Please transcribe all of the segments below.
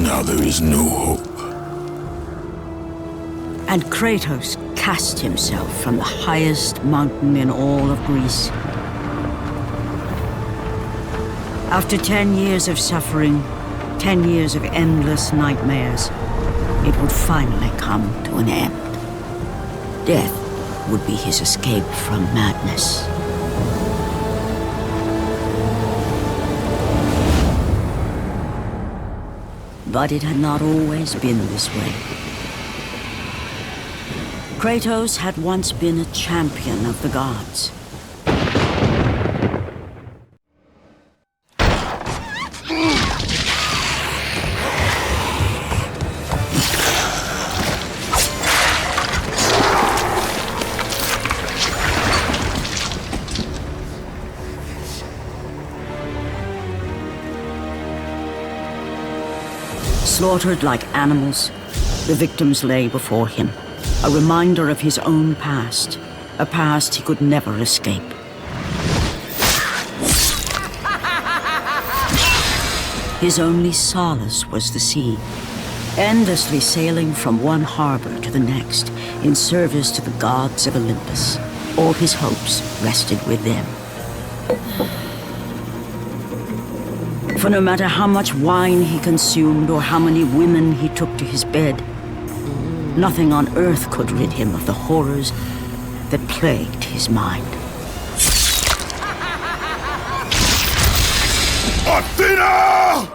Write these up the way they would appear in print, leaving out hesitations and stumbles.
Now there is no hope. And Kratos cast himself from the highest mountain in all of Greece. After 10 years of suffering, 10 years of endless nightmares, it would finally come to an end. Death would be his escape from madness. But it had not always been this way. Kratos had once been a champion of the gods. Slaughtered like animals, the victims lay before him, a reminder of his own past, a past he could never escape. His only solace was the sea, endlessly sailing from one harbor to the next in service to the gods of Olympus. All his hopes rested with them. For no matter how much wine he consumed or how many women he took to his bed, nothing on earth could rid him of the horrors that plagued his mind. Athena!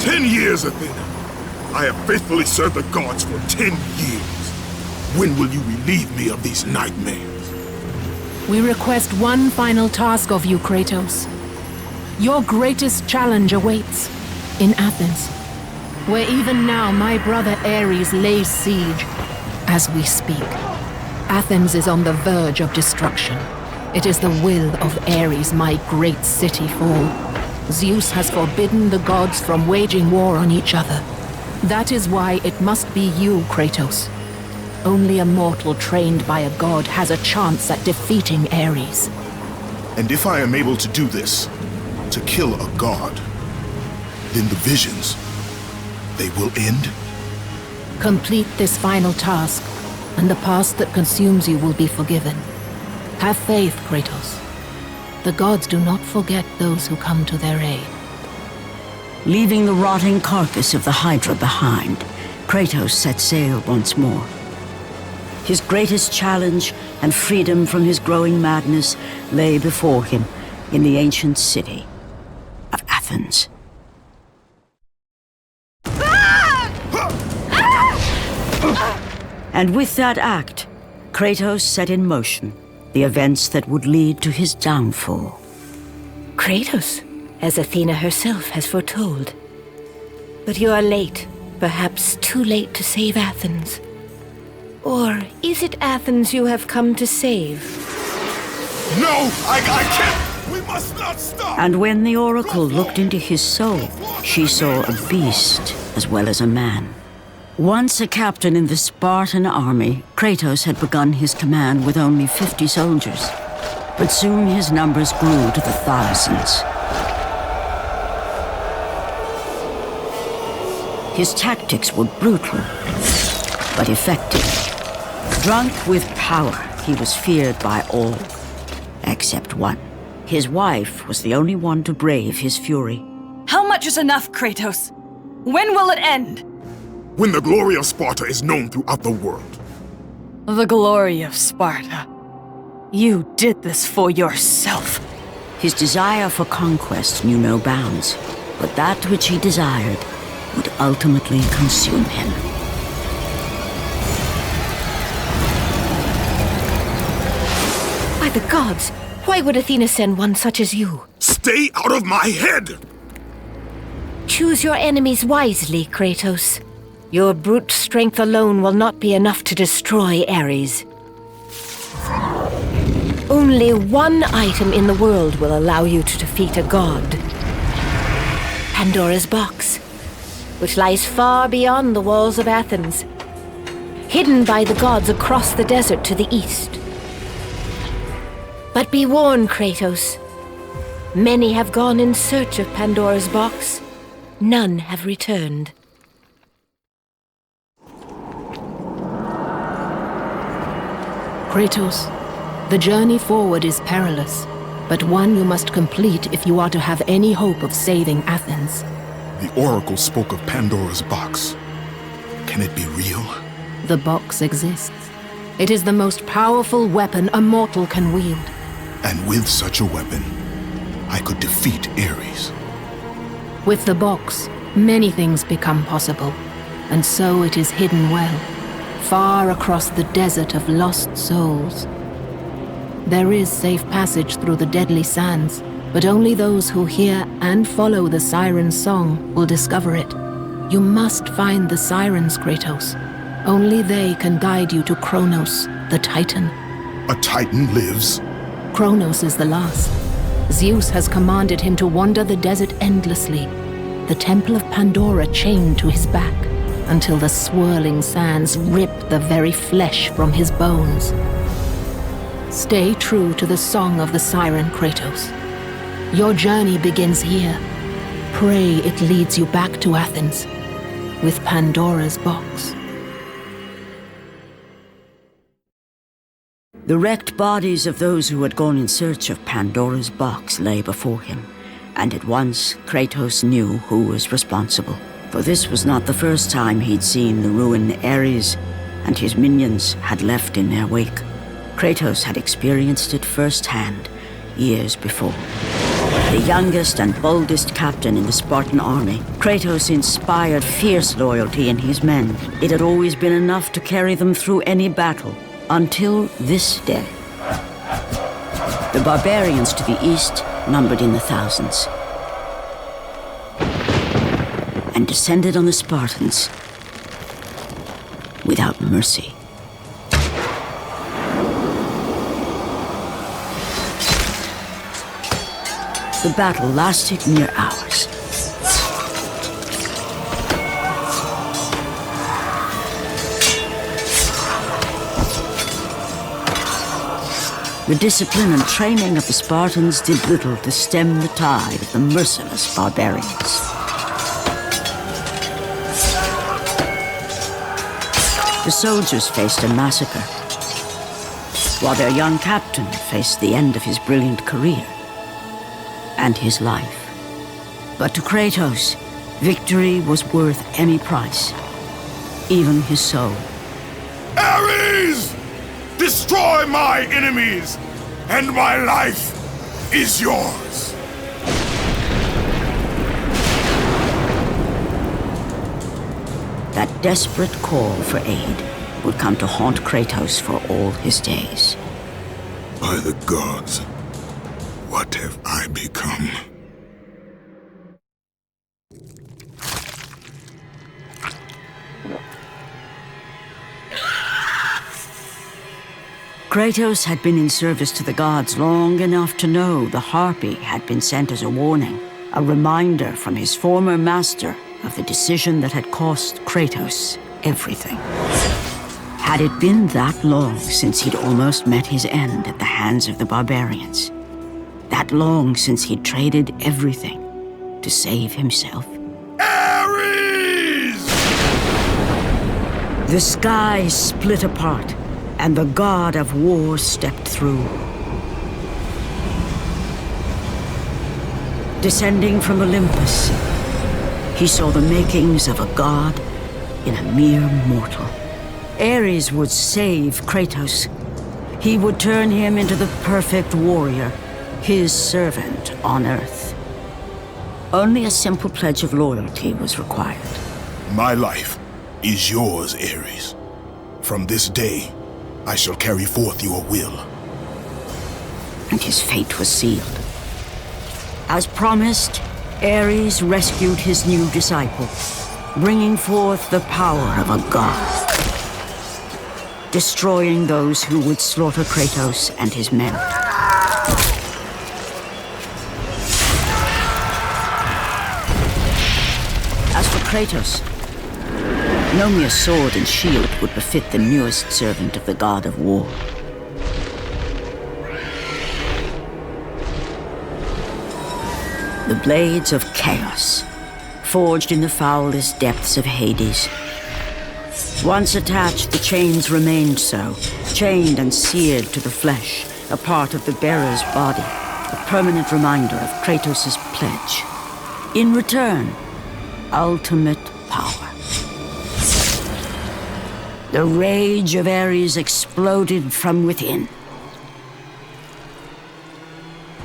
10 years, Athena. I have faithfully served the gods for 10 years. When will you relieve me of these nightmares? We request one final task of you, Kratos. Your greatest challenge awaits in Athens, where even now my brother Ares lays siege as we speak. Athens is on the verge of destruction. It is the will of Ares my great city fall. Zeus has forbidden the gods from waging war on each other. That is why it must be you, Kratos. Only a mortal trained by a god has a chance at defeating Ares. And if I am able to do this, to kill a god, then the visions, they will end? Complete this final task, and the past that consumes you will be forgiven. Have faith, Kratos. The gods do not forget those who come to their aid. Leaving the rotting carcass of the Hydra behind, Kratos set sail once more. His greatest challenge and freedom from his growing madness lay before him in the ancient city of Athens. And with that act, Kratos set in motion the events that would lead to his downfall. Kratos, as Athena herself has foretold. But you are late, perhaps too late to save Athens. Or is it Athens you have come to save? No! I can't! We must not stop! And when the Oracle looked into his soul, she saw a beast as well as a man. Once a captain in the Spartan army, Kratos had begun his command with only 50 soldiers. But soon his numbers grew to the thousands. His tactics were brutal, but effective. Drunk with power, he was feared by all, except one. His wife was the only one to brave his fury. How much is enough, Kratos? When will it end? When the glory of Sparta is known throughout the world. The glory of Sparta. You did this for yourself. His desire for conquest knew no bounds, but that which he desired would ultimately consume him. By the gods, why would Athena send one such as you? Stay out of my head! Choose your enemies wisely, Kratos. Your brute strength alone will not be enough to destroy Ares. Only one item in the world will allow you to defeat a god. Pandora's box, which lies far beyond the walls of Athens, hidden by the gods across the desert to the east. But be warned, Kratos. Many have gone in search of Pandora's box. None have returned. Kratos, the journey forward is perilous, but one you must complete if you are to have any hope of saving Athens. The Oracle spoke of Pandora's box. Can it be real? The box exists. It is the most powerful weapon a mortal can wield. And with such a weapon, I could defeat Ares. With the box, many things become possible, and so it is hidden well, far across the desert of lost souls. There is safe passage through the deadly sands, but only those who hear and follow the siren's song will discover it. You must find the sirens, Kratos. Only they can guide you to Kronos, the Titan. A Titan lives? Kronos is the last. Zeus has commanded him to wander the desert endlessly, the temple of Pandora chained to his back, until the swirling sands rip the very flesh from his bones. Stay true to the song of the siren, Kratos. Your journey begins here. Pray it leads you back to Athens, with Pandora's box. The wrecked bodies of those who had gone in search of Pandora's box lay before him, and at once Kratos knew who was responsible. For this was not the first time he'd seen the ruin Ares and his minions had left in their wake. Kratos had experienced it firsthand, years before. The youngest and boldest captain in the Spartan army, Kratos inspired fierce loyalty in his men. It had always been enough to carry them through any battle, until this day. The barbarians to the east numbered in the thousands, and descended on the Spartans without mercy. The battle lasted near hours. The discipline and training of the Spartans did little to stem the tide of the merciless barbarians. The soldiers faced a massacre, while their young captain faced the end of his brilliant career and his life. But to Kratos, victory was worth any price, even his soul. Ares! Destroy my enemies, and my life is yours. That desperate call for aid would come to haunt Kratos for all his days. By the gods, what have I become? Kratos had been in service to the gods long enough to know the Harpy had been sent as a warning, a reminder from his former master of the decision that had cost Kratos everything. Had it been that long since he'd almost met his end at the hands of the barbarians? That long since he'd traded everything to save himself? Ares! The sky split apart, and the god of war stepped through. Descending from Olympus, he saw the makings of a god in a mere mortal. Ares would save Kratos. He would turn him into the perfect warrior, his servant on Earth. Only a simple pledge of loyalty was required. My life is yours, Ares. From this day, I shall carry forth your will. And his fate was sealed. As promised, Ares rescued his new disciple, bringing forth the power of a god, destroying those who would slaughter Kratos and his men. As for Kratos, no mere sword and shield would befit the newest servant of the god of war. The blades of chaos, forged in the foulest depths of Hades. Once attached, the chains remained so, chained and seared to the flesh, a part of the bearer's body, a permanent reminder of Kratos' pledge. In return, ultimate power. The rage of Ares exploded from within.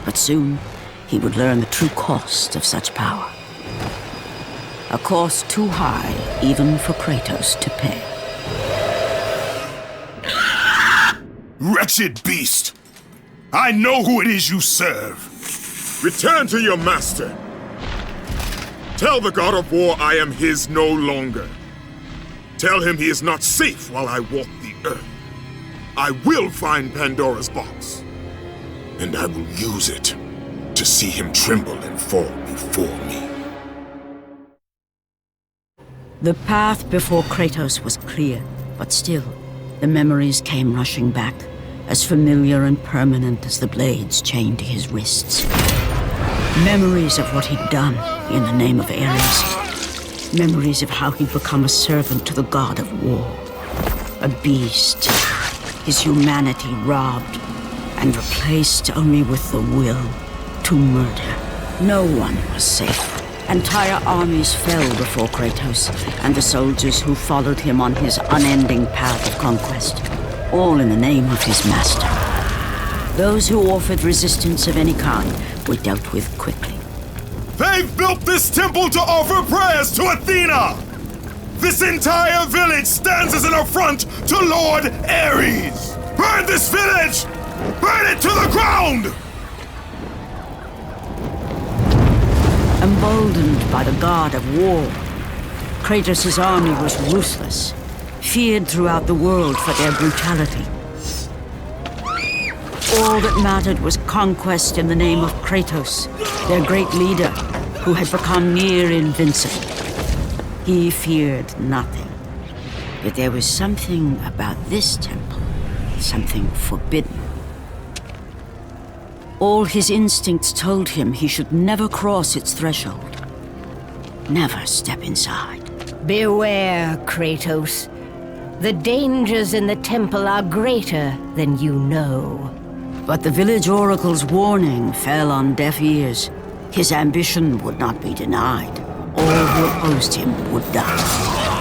But soon, he would learn the true cost of such power. A cost too high even for Kratos to pay. Wretched beast! I know who it is you serve! Return to your master! Tell the god of war I am his no longer. Tell him he is not safe while I walk the earth. I will find Pandora's box. And I will use it to see him tremble and fall before me. The path before Kratos was clear, but still, the memories came rushing back, as familiar and permanent as the blades chained to his wrists. Memories of what he'd done in the name of Ares. Memories of how he'd become a servant to the god of war. A beast, his humanity robbed and replaced only with the will to murder. No one was safe. Entire armies fell before Kratos and the soldiers who followed him on his unending path of conquest, all in the name of his master. Those who offered resistance of any kind were dealt with quickly. They've built this temple to offer prayers to Athena! This entire village stands as an affront to Lord Ares! Burn this village! Burn it to the ground! Emboldened by the god of war, Kratos' army was ruthless, feared throughout the world for their brutality. All that mattered was conquest in the name of Kratos, their great leader, who had become near invincible. He feared nothing. But there was something about this temple, something forbidden. All his instincts told him he should never cross its threshold. Never step inside. Beware, Kratos. The dangers in the temple are greater than you know. But the village oracle's warning fell on deaf ears. His ambition would not be denied. All who opposed him would die.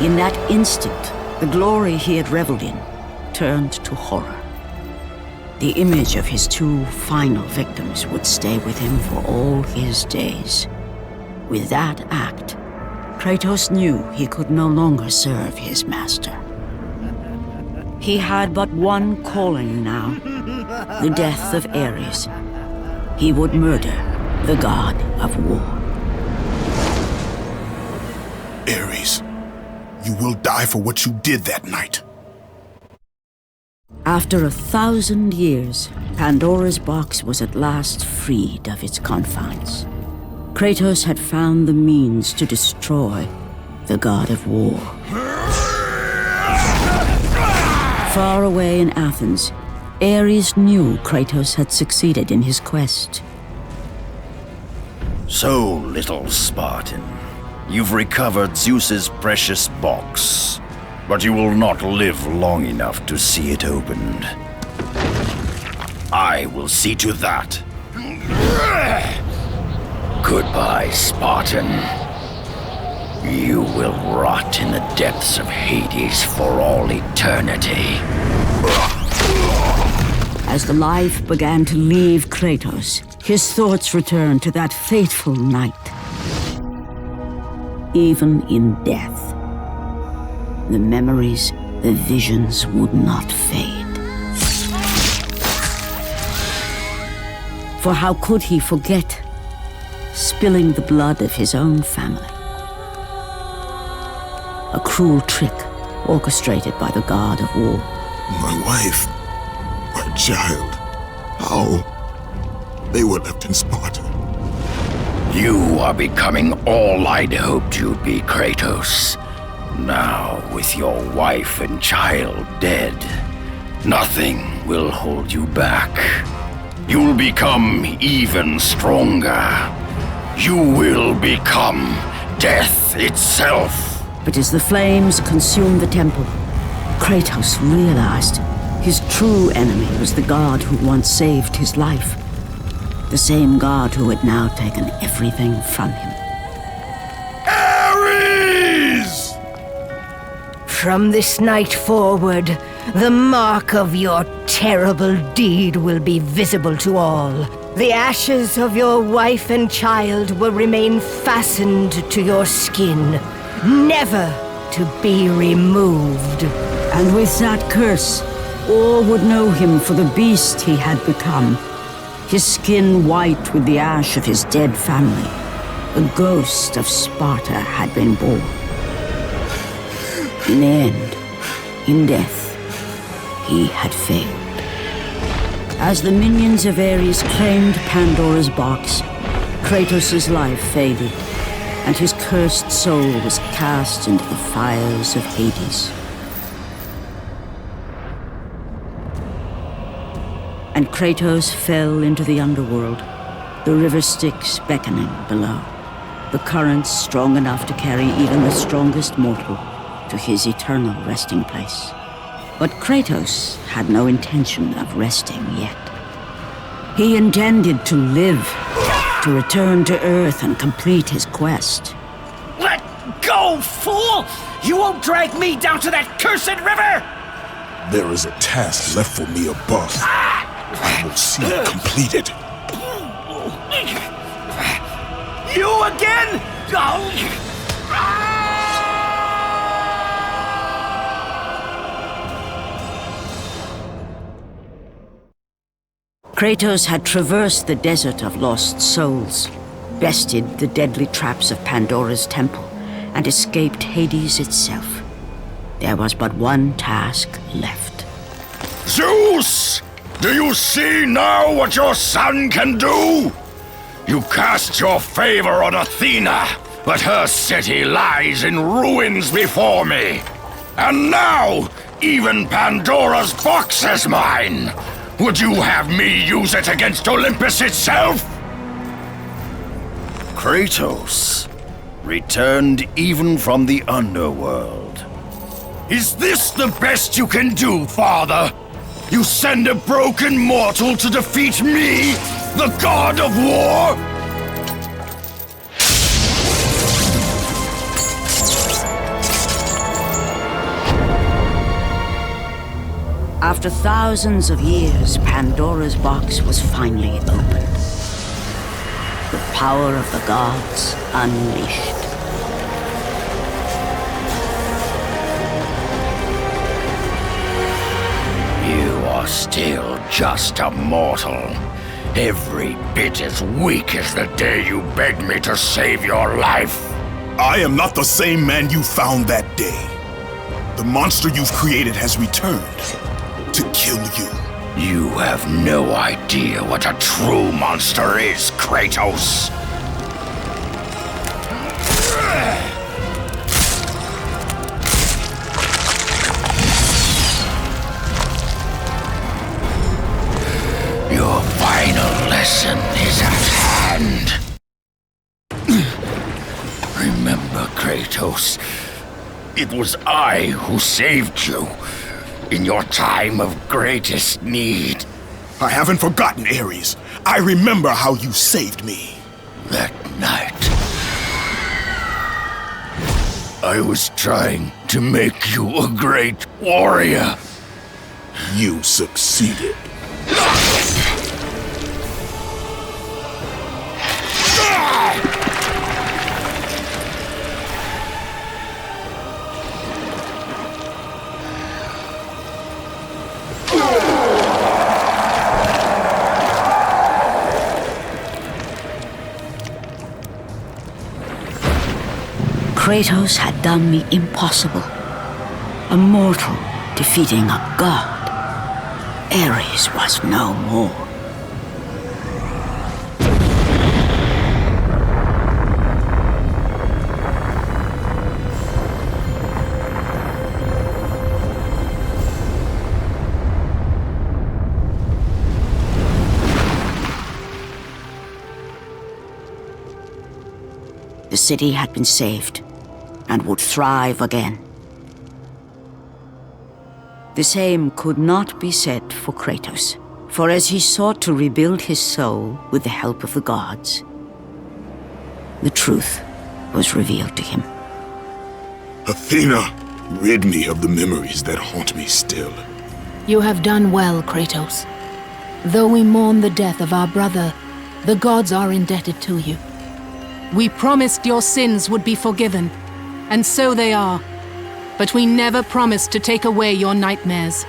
In that instant, the glory he had reveled in turned to horror. The image of his two final victims would stay with him for all his days. With that act, Kratos knew he could no longer serve his master. He had but one calling now, the death of Ares. He would murder the god of war. Ares, you will die for what you did that night. After 1,000 years, Pandora's box was at last freed of its confines. Kratos had found the means to destroy the god of war. Far away in Athens, Ares knew Kratos had succeeded in his quest. So, little Spartan, you've recovered Zeus's precious box, but you will not live long enough to see it opened. I will see to that. Goodbye, Spartan. You will rot in the depths of Hades for all eternity. As the life began to leave Kratos, his thoughts returned to that fateful night. Even in death, the memories, the visions would not fade. For how could he forget spilling the blood of his own family? A cruel trick orchestrated by the god of war. My wife, my child, how? They were left in Sparta. You are becoming all I'd hoped you'd be, Kratos. Now, with your wife and child dead, nothing will hold you back. You'll become even stronger. You will become death itself. But as the flames consumed the temple, Kratos realized his true enemy was the god who once saved his life. The same god who had now taken everything from him. Ares! From this night forward, the mark of your terrible deed will be visible to all. The ashes of your wife and child will remain fastened to your skin, never to be removed. And with that curse, all would know him for the beast he had become. His skin white with the ash of his dead family. The ghost of Sparta had been born. In the end, in death, he had failed. As the minions of Ares claimed Pandora's box, Kratos' life faded, and his cursed soul was cast into the fires of Hades. And Kratos fell into the underworld, the river Styx beckoning below, the currents strong enough to carry even the strongest mortal to his eternal resting place. But Kratos had no intention of resting yet. He intended to live, to return to Earth and complete his quest. Let go, fool! You won't drag me down to that cursed river! There is a task left for me above. I will see it completed. You again? Kratos had traversed the desert of lost souls, bested the deadly traps of Pandora's temple, and escaped Hades itself. There was but one task left. Zeus! Do you see now what your son can do? You cast your favor on Athena, but her city lies in ruins before me. And now, even Pandora's box is mine. Would you have me use it against Olympus itself? Kratos, returned even from the underworld. Is this the best you can do, father? You send a broken mortal to defeat me, the god of war? After thousands of years, Pandora's box was finally opened. The power of the gods unleashed. You are still just a mortal. Every bit as weak as the day you begged me to save your life. I am not the same man you found that day. The monster you've created has returned to kill you. You have no idea what a true monster is, Kratos. Your final lesson is at hand. Remember, Kratos, it was I who saved you in your time of greatest need. I haven't forgotten, Ares. I remember how you saved me. That night, I was trying to make you a great warrior. You succeeded. Kratos had done the impossible. A mortal defeating a god. Ares was no more. The city had been saved and would thrive again. The same could not be said for Kratos, for as he sought to rebuild his soul with the help of the gods, the truth was revealed to him. Athena, rid me of the memories that haunt me still. You have done well, Kratos. Though we mourn the death of our brother, the gods are indebted to you. We promised your sins would be forgiven, and so they are. But we never promised to take away your nightmares.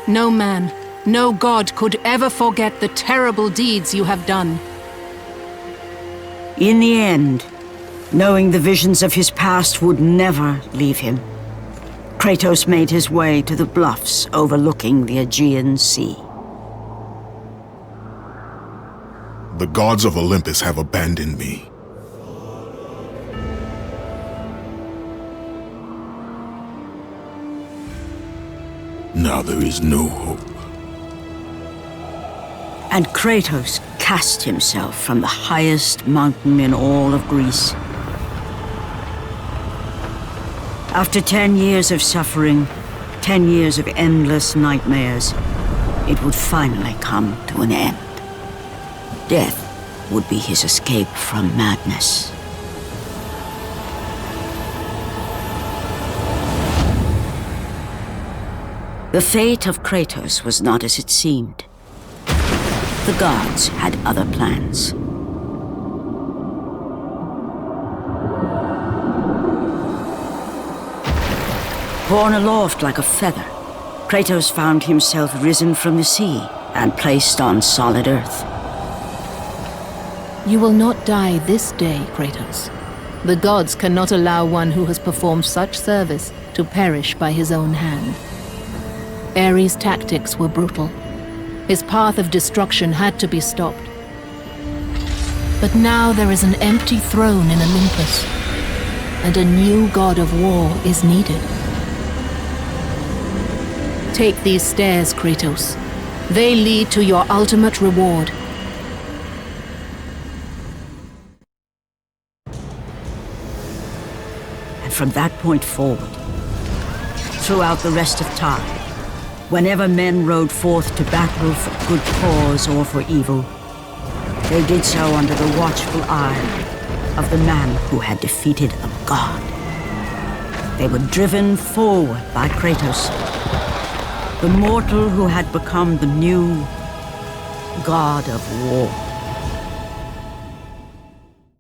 No man, no god could ever forget the terrible deeds you have done. In the end, knowing the visions of his past would never leave him, Kratos made his way to the bluffs overlooking the Aegean Sea. The gods of Olympus have abandoned me. Now there is no hope. And Kratos cast himself from the highest mountain in all of Greece. After 10 years of suffering, 10 years of endless nightmares, it would finally come to an end. Death would be his escape from madness. The fate of Kratos was not as it seemed. The gods had other plans. Borne aloft like a feather, Kratos found himself risen from the sea and placed on solid earth. You will not die this day, Kratos. The gods cannot allow one who has performed such service to perish by his own hand. Ares' tactics were brutal. His path of destruction had to be stopped. But now there is an empty throne in Olympus, and a new god of war is needed. Take these stairs, Kratos. They lead to your ultimate reward. And from that point forward, throughout the rest of time, whenever men rode forth to battle for good cause or for evil, they did so under the watchful eye of the man who had defeated a god. They were driven forward by Kratos, the mortal who had become the new god of war.